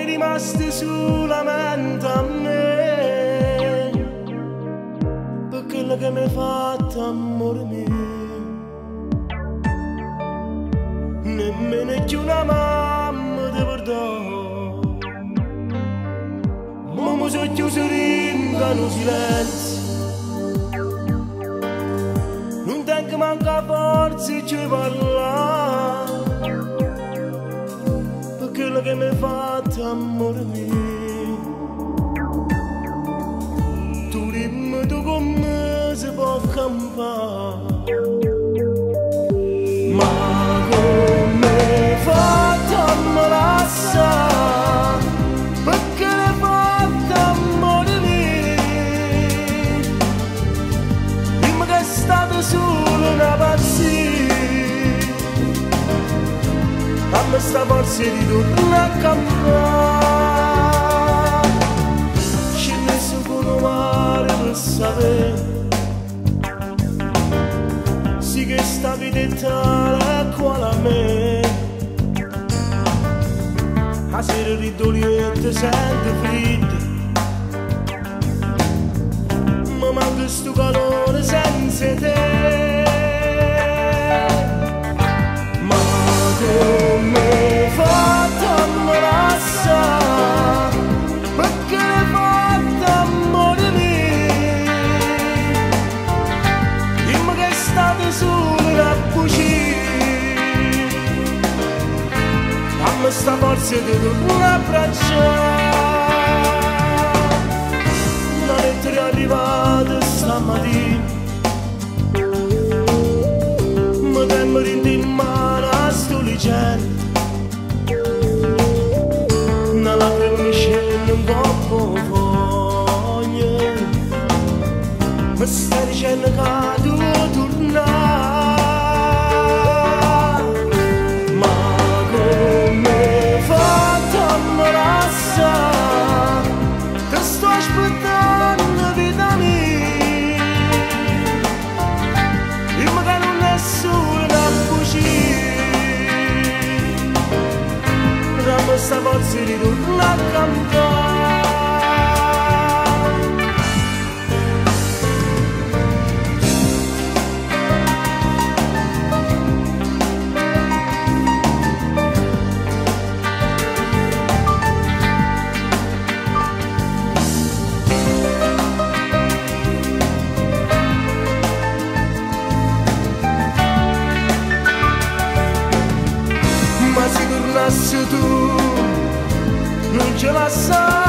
mi rimaste solamente a me, per quello che mi hai fatto, amore mio. Nemmeno più una mamma ti perdono, ma mi sono chiuso in un silenzio. Non tengo manca forza di parlare, per quello che mi hai fatto, amore mio. Tu dimmi tu con me si può campare, ma come hai fatto a me lasciare, perché l'hai fatto, amore mio. Dimmi che è stata solo una pazzia, a me sta forza di tornare a campare. Ci ne sono male per sapere, sì che sta vita è quale a me. A sera ridoliente sente freddo, ma manca sto calore senza te. Ma come hai fatto a me lasciare, perché l'hai fatto, amore mio. Dimmi che è stata solo una bugia, a me sta forza di tornare a abbracciare. La lettera è arrivata stamattina, mi tempo in mano a sto licenzo. Una lacrima mi scende un po' foglia, mi stai dicendo che tu vuoi tornare. Ma come hai fatto a me lasciare, ti sto aspettando, vita mia. Dimmi che non è solo una bugia, dammi sta forza di tornare a campare. Ma se tornassi tu non ce la sai.